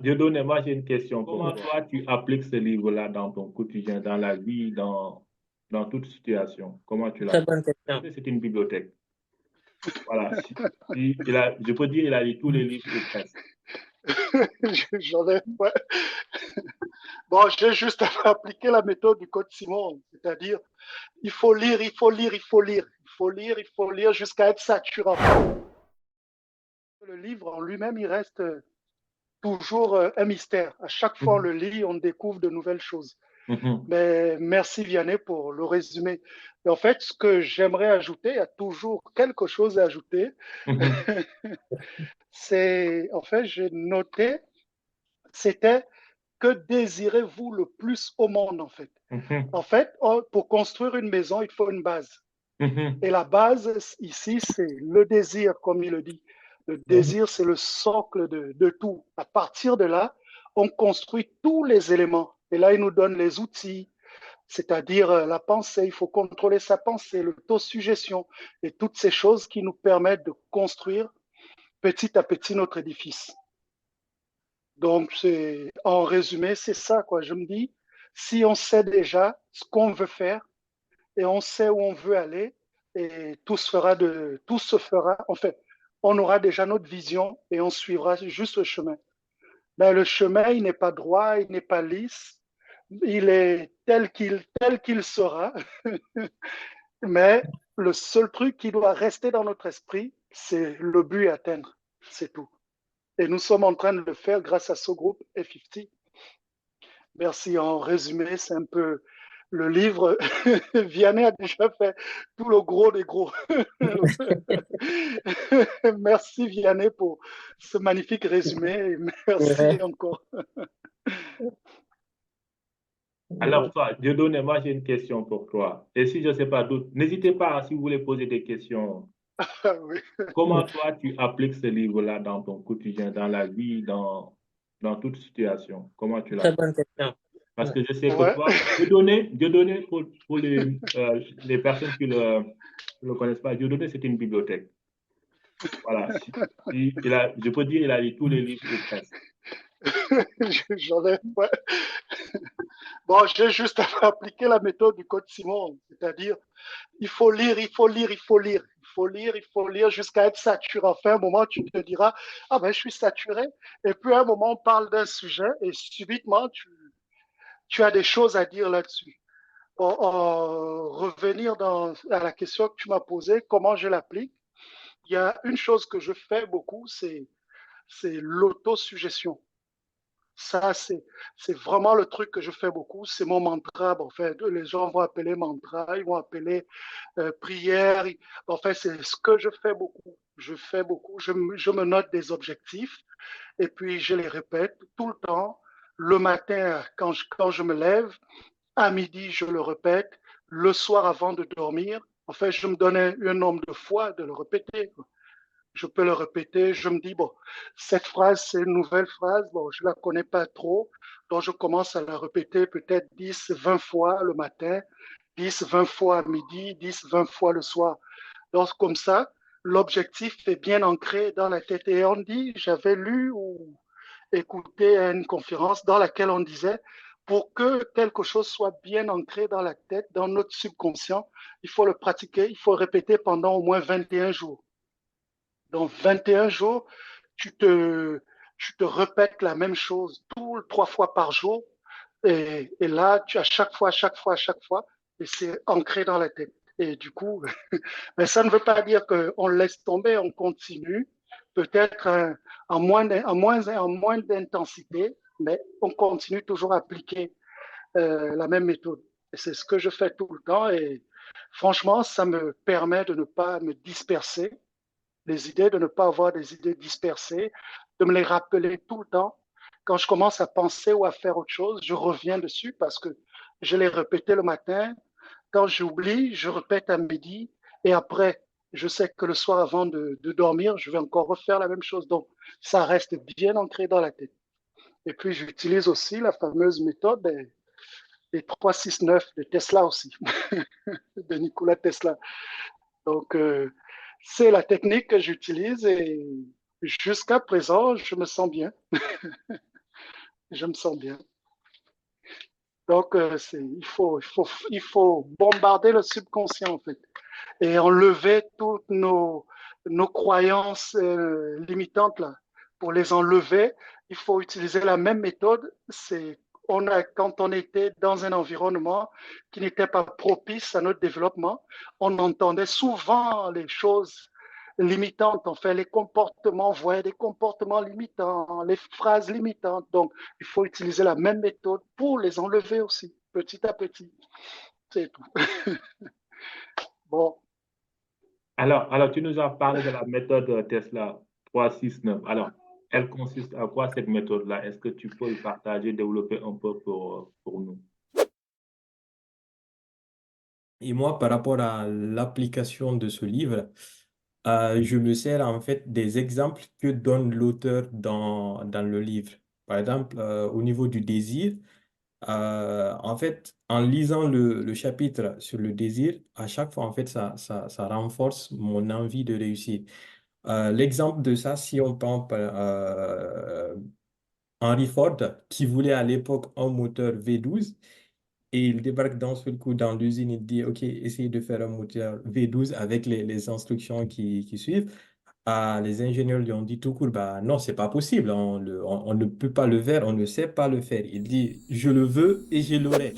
Dieudonné, moi j'ai une question pour toi. Comment toi tu appliques ce livre-là dans ton quotidien, dans la vie, dans toute situation? Comment tu Très l'appliques? bonne question. C'est une bibliothèque. Voilà. Je peux dire il a lu tous les livres ou presque. J'en ai, ouais. Bon, j'ai juste appliqué la méthode du code Simon, c'est-à-dire il faut lire, il faut lire, il faut lire, il faut lire, il faut lire jusqu'à être saturant. Le livre en lui-même, il reste toujours un mystère. À chaque fois on Mhm. le lit, on découvre de nouvelles choses. Mhm. Mais merci Vianney pour le résumé. Et en fait, ce que j'aimerais ajouter, il y a toujours quelque chose à ajouter. Mhm. C'est, en fait, j'ai noté, c'était que désirez-vous le plus au monde, en fait. Mhm. En fait, pour construire une maison, il faut une base. Mhm. Et la base, ici, c'est le désir, comme il le dit. Le Mhm. désir, c'est le socle de tout. À partir de là, on construit tous les éléments. Et là, il nous donne les outils, c'est-à-dire la pensée. Il faut contrôler sa pensée, l'autosuggestion et toutes ces choses qui nous permettent de construire petit à petit notre édifice. Donc, en résumé, c'est ça, quoi. Je me dis, si on sait déjà ce qu'on veut faire et on sait où on veut aller, et tout se fera, en fait, on aura déjà notre vision et on suivra juste le chemin. Mais le chemin, il n'est pas droit, il n'est pas lisse, il est tel qu'il sera, mais le seul truc qui doit rester dans notre esprit, c'est le but à atteindre. C'est tout. Et nous sommes en train de le faire grâce à ce groupe F50. Merci. En résumé, c'est un peu le livre. Vianney a déjà fait tout le gros des gros. Merci Vianney pour ce magnifique résumé et merci Ouais. encore. Alors toi, Dieudonné, moi j'ai une question pour toi. Et si je ne sais pas d'autres, n'hésitez pas, si vous voulez poser des questions. Ah oui. Comment toi tu appliques ce livre-là dans ton quotidien, dans la vie, dans toute situation? Comment tu Très l'appliques? bonne question. Parce que je sais que Ouais. toi, Dieudonné pour les personnes qui ne le connaissent pas, Dieudonné, c'est une bibliothèque. Voilà. Je peux dire il a lu tous les livres ou presque. J'en ai. Ouais. Bon, j'ai juste appliqué la méthode du code Simon, c'est-à-dire il faut lire, il faut lire, il faut lire, il faut lire, il faut lire jusqu'à être saturé. Enfin, un moment, tu te diras, ah ben, je suis saturé. Et puis, à un moment, on parle d'un sujet et subitement, tu as des choses à dire là-dessus. Revenir à la question que tu m'as posée, comment je l'applique. Il y a une chose que je fais beaucoup, c'est l'autosuggestion. Ça, c'est vraiment le truc que je fais beaucoup. C'est mon mantra. Bon, en fait, les gens vont appeler mantra, ils vont appeler prière. En fait, c'est ce que je fais beaucoup. Je fais beaucoup. Je me note des objectifs et puis je les répète tout le temps. Le matin, quand je me lève, à midi, je le répète. Le soir, avant de dormir, en fait, je me donne un nombre de fois de le répéter. Je peux le répéter. Je me dis, bon, cette phrase, c'est une nouvelle phrase. Bon, je la connais pas trop. Donc, je commence à la répéter peut-être 10, 20 fois le matin, 10, 20 fois à midi, 10, 20 fois le soir. Donc, comme ça, l'objectif est bien ancré dans la tête. Et on dit, j'avais lu ou écouté une conférence dans laquelle on disait, pour que quelque chose soit bien ancré dans la tête, dans notre subconscient, il faut le pratiquer, il faut le répéter pendant au moins 21 jours. Donc, 21 jours, tu te, tu te répètes la même chose 3 fois par jour. Et là, à chaque fois, à chaque fois, à chaque fois, et c'est ancré dans la tête. Et du coup, mais ça ne veut pas dire qu'on laisse tomber, on continue, peut-être en moins d'intensité, mais on continue toujours à appliquer la même méthode. Et c'est ce que je fais tout le temps. Et franchement, ça me permet de ne pas me disperser les idées, de ne pas avoir des idées dispersées, de me les rappeler tout le temps. Quand je commence à penser ou à faire autre chose, je reviens dessus parce que je l'ai répété le matin. Quand j'oublie, je répète à midi et après, je sais que le soir avant de dormir, je vais encore refaire la même chose. Donc, ça reste bien ancré dans la tête. Et puis, j'utilise aussi la fameuse méthode des 3-6-9 de Tesla aussi, de Nikola Tesla. Donc, c'est la technique que j'utilise et jusqu'à présent, je me sens bien. Je me sens bien. Donc, il faut bombarder le subconscient, en fait, et enlever toutes nos croyances limitantes, là. Pour les enlever, il faut utiliser la même méthode. Quand on était dans un environnement qui n'était pas propice à notre développement, on entendait souvent les choses limitantes, enfin, les comportements, on voyait des comportements limitants, les phrases limitantes. Donc, il faut utiliser la même méthode pour les enlever aussi, petit à petit. C'est tout. Bon, Alors, tu nous as parlé de la méthode Tesla 369. Alors, elle consiste à quoi cette méthode-là? Est-ce que tu peux le partager, développer un peu pour nous? Et moi, par rapport à l'application de ce livre, je me sers en fait des exemples que donne l'auteur dans le livre. Par exemple, au niveau du désir, en fait, en lisant le chapitre sur le désir, à chaque fois, en fait, ça renforce mon envie de réussir. L'exemple de ça, si on prend Henry Ford, qui voulait à l'époque un moteur V12, et il débarque d'un seul coup dans l'usine, il dit, OK, essayez de faire un moteur V12 avec les instructions qui suivent. Les ingénieurs lui ont dit tout court, bah non, c'est pas possible, on ne peut pas le faire, on ne sait pas le faire. Il dit, je le veux et je l'aurai.